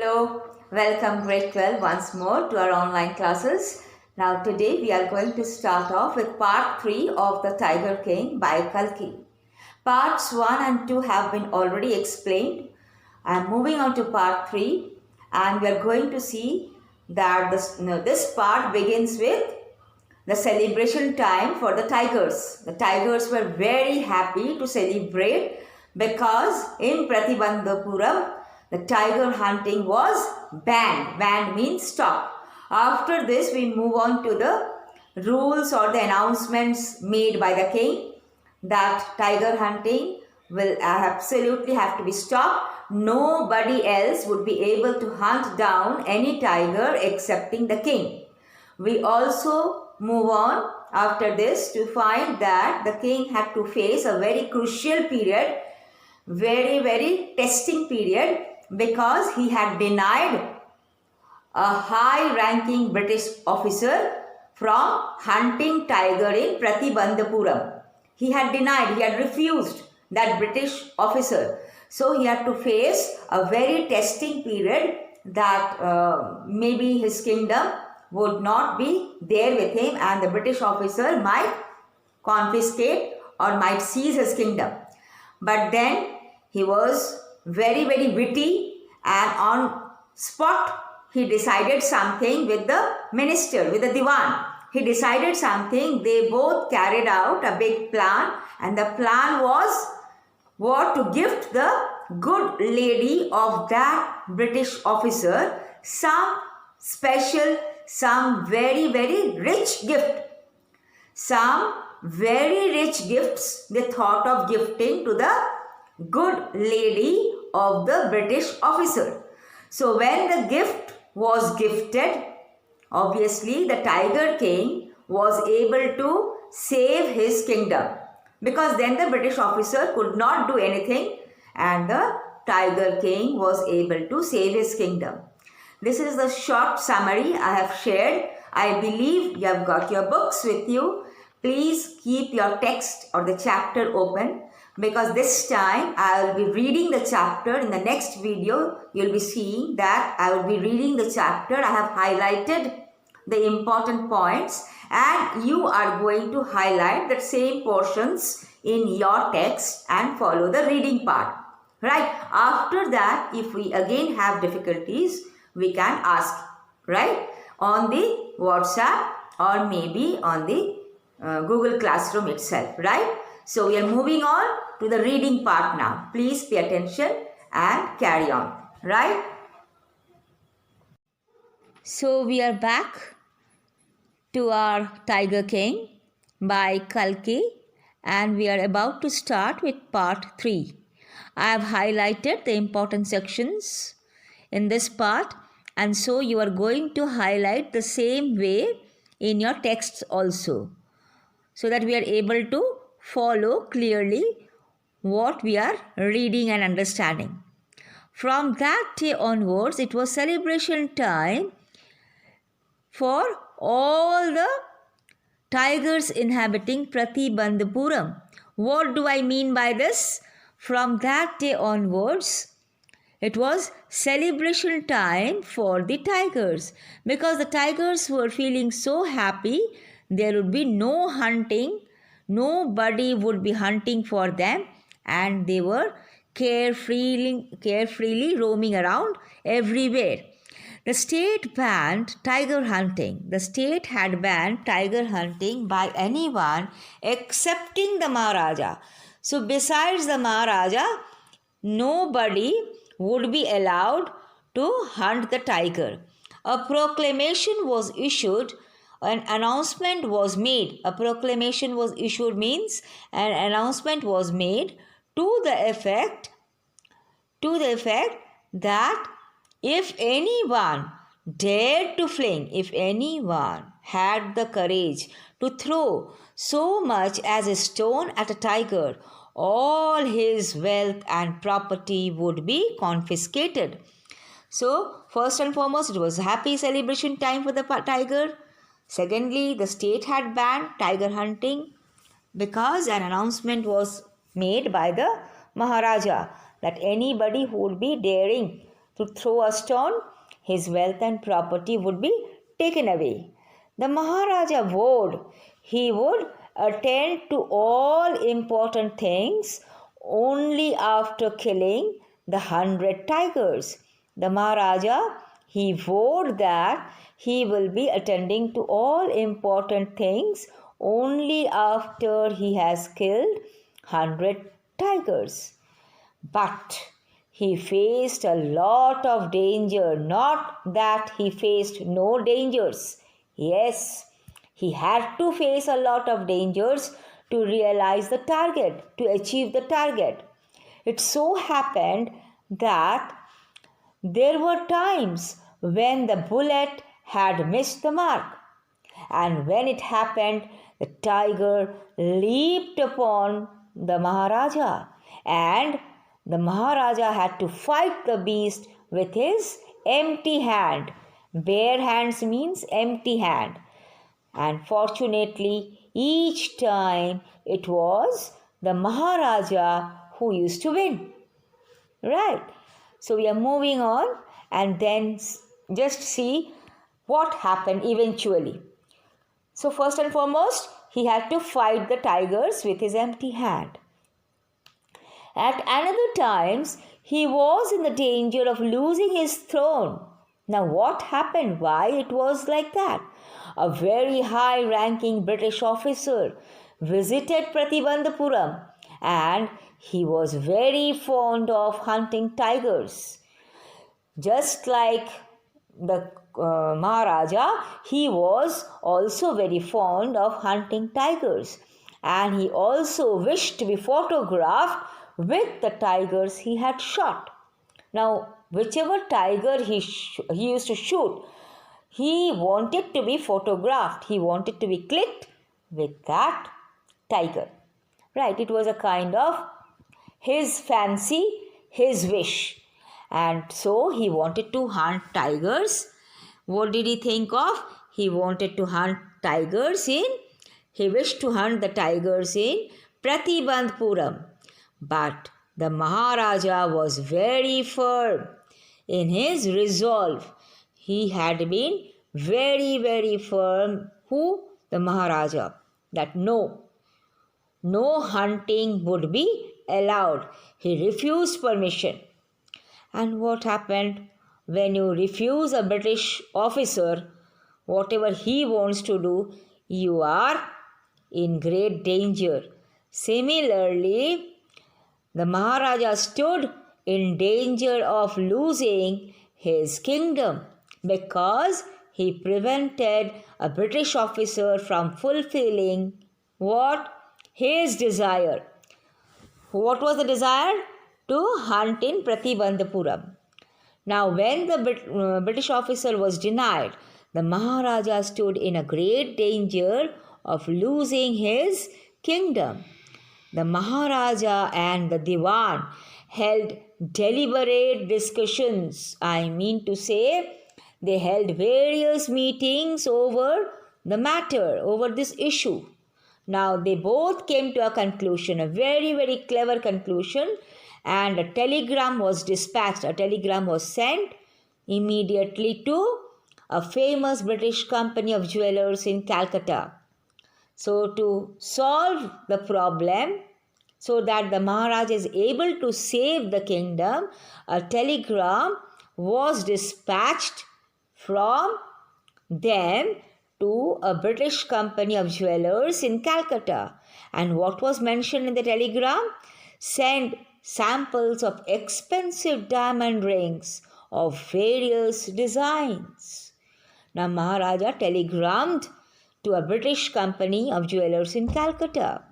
Hello, welcome grade 12 once more to our online classes. Now today we are going to start off with part 3 of The Tiger King by Kalki. Parts 1 and 2 have been already explained. I am moving on to part 3 and we are going to see that this part begins with the celebration time for the tigers. The tigers were very happy to celebrate because in Pratibandhapuram the tiger hunting was banned. Banned means stop. After this, we move on to the rules or the announcements made by the king that tiger hunting will absolutely have to be stopped. Nobody else would be able to hunt down any tiger excepting the king. We also move on after this to find that the king had to face a very crucial period, very testing period, because he had denied a high-ranking British officer from hunting tiger in Pratibandhapuram. He had denied, he had refused that British officer. So he had to face a very testing period that maybe his kingdom would not be there with him and the British officer might confiscate or might seize his kingdom. But then he was very witty and on spot he decided something with the minister, with the diwan. He decided something. They both carried out a big plan and the plan was what to gift the good lady of that British officer some special, some very rich gift. Some very rich gifts they thought of gifting to the good lady of the British officer. So when the gift was gifted, obviously the Tiger King was able to save his kingdom, because then the British officer could not do anything and the Tiger King was able to save his kingdom. This is the short summary I have shared. I believe you have got your books with you. Please keep your text or the chapter open, because this time I will be reading the chapter. In the next video, you will be seeing that I will be reading the chapter. I have highlighted the important points and you are going to highlight the same portions in your text and follow the reading part. Right? After that, if we again have difficulties, we can ask, right, on the WhatsApp or maybe on the Google Classroom itself, right? So we are moving on to the reading part now. Please pay attention and carry on, right? So we are back to our Tiger King by Kalki and we are about to start with part 3. I have highlighted the important sections in this part, and so you are going to highlight the same way in your texts also, so that we are able to follow clearly what we are reading and understanding. From that day onwards, it was celebration time for all the tigers inhabiting Pratibandhapuram. What do I mean by this? From that day onwards, it was celebration time for the tigers, because the tigers were feeling so happy. There would be no hunting, nobody would be hunting for them, and they were carefreely roaming around everywhere. The state banned tiger hunting. The state had banned tiger hunting by anyone excepting the Maharaja. So besides the Maharaja, nobody would be allowed to hunt the tiger. A proclamation was issued, an announcement was made. A proclamation was issued means an announcement was made to the effect that if anyone dared to fling, if anyone had the courage to throw so much as a stone at a tiger, all his wealth and property would be confiscated. So, first and foremost, it was happy celebration time for the tiger. Secondly, the state had banned tiger hunting because an announcement was made by the Maharaja that anybody who would be daring to throw a stone, his wealth and property would be taken away. The Maharaja vowed he would attend to all important things only after killing the 100 tigers. The Maharaja, he vowed that he will be attending to all important things only after he has killed 100 tigers. But he faced a lot of danger, not that he faced no dangers. Yes, he had to face a lot of dangers to realize the target, to achieve the target. It so happened that there were times when the bullet had missed the mark. And when it happened, the tiger leaped upon the Maharaja, and the Maharaja had to fight the beast with his empty hand. Bare hands means empty hand. And fortunately, each time it was the Maharaja who used to win. Right. So we are moving on and then just see what happened eventually. So first and foremost, he had to fight the tigers with his empty hand. At another times, he was in the danger of losing his throne. Now what happened? Why it was like that? A very high-ranking British officer visited Pratibandhapuram, and he was very fond of hunting tigers. Just like the Maharaja, he was also very fond of hunting tigers, and he also wished to be photographed with the tigers he had shot. Now, whichever tiger he used to shoot, he wanted to be photographed. He wanted to be clicked with that tiger. Right, it was a kind of his fancy, his wish. And so he wanted to hunt tigers. What did he think of? He wanted to hunt tigers he wished to hunt the tigers in Pratibandhapuram. But the Maharaja was very firm in his resolve. He had been very, very firm. Who? The Maharaja. That no hunting would be allowed. He refused permission. And what happened? When you refuse a British officer, whatever he wants to do, you are in great danger. Similarly, the Maharaja stood in danger of losing his kingdom because he prevented a British officer from fulfilling what? His desire. What was the desire? To hunt in Pratibandhapuram. Now, when the British officer was denied, the Maharaja stood in a great danger of losing his kingdom. The Maharaja and the Diwan held deliberate discussions. I mean to say, they held various meetings over the matter, over this issue. Now, they both came to a conclusion, a very, very clever conclusion, and a telegram was dispatched. A telegram was sent immediately to a famous British company of jewelers in Calcutta. So, to solve the problem, so that the Maharaj is able to save the kingdom, a telegram was dispatched from them to a British company of jewelers in Calcutta. And what was mentioned in the telegram? Send samples of expensive diamond rings of various designs. Now Maharaja telegrammed to a British company of jewelers in Calcutta.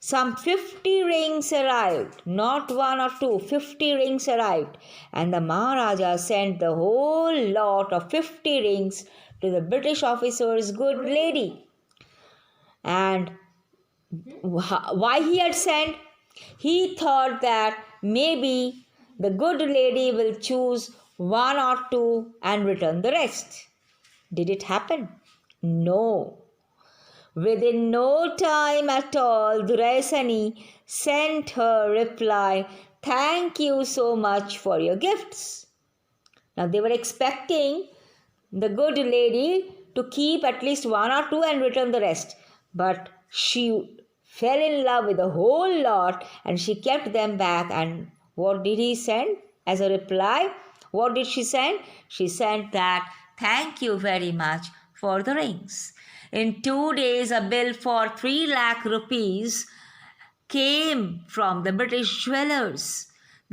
Some 50 rings arrived, not one or two, 50 rings arrived. And the Maharaja sent the whole lot of 50 rings to the British officer's good lady. And why he had sent? He thought that maybe the good lady will choose one or two and return the rest. Did it happen? No. Within no time at all, Duraisani sent her reply, "Thank you so much for your gifts." Now they were expecting the good lady to keep at least one or two and return the rest. But she fell in love with the whole lot and she kept them back. And what did he send as a reply? What did she send? She sent that, "Thank you very much for the rings." In 2 days, a bill for 3 lakh rupees came from the British jewelers.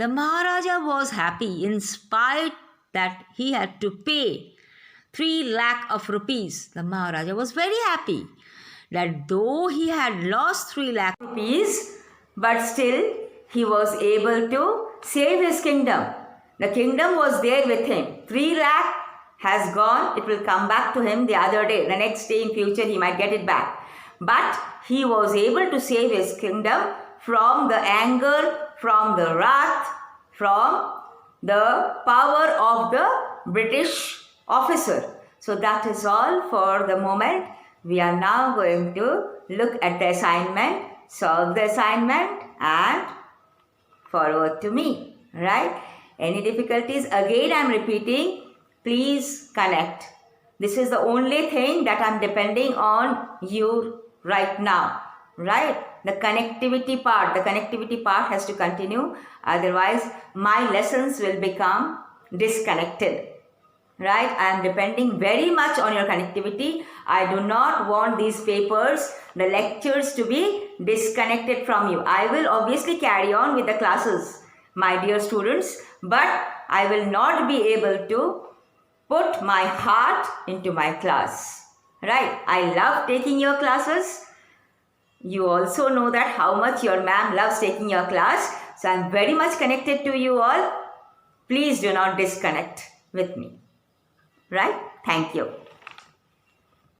The Maharaja was happy in spite that he had to pay 3 lakh of rupees. The Maharaja was very happy that though he had lost 3 lakh rupees, but still he was able to save his kingdom. The kingdom was there with him. 3 lakh has gone. It will come back to him the other day. The next day in future he might get it back. But he was able to save his kingdom from the anger, from the wrath, from the power of the British officer. So that is all for the moment. We are now going to look at the assignment, solve the assignment and forward to me. Right? Any difficulties? Again I am repeating, please connect. This is the only thing that I am depending on you right now. Right? The connectivity part has to continue. Otherwise, my lessons will become disconnected. Right? I am depending very much on your connectivity. I do not want these papers, the lectures to be disconnected from you. I will obviously carry on with the classes, my dear students, but I will not be able to put my heart into my class. Right? I love taking your classes. You also know that how much your ma'am loves taking your class. So I am very much connected to you all. Please do not disconnect with me. Right? Thank you.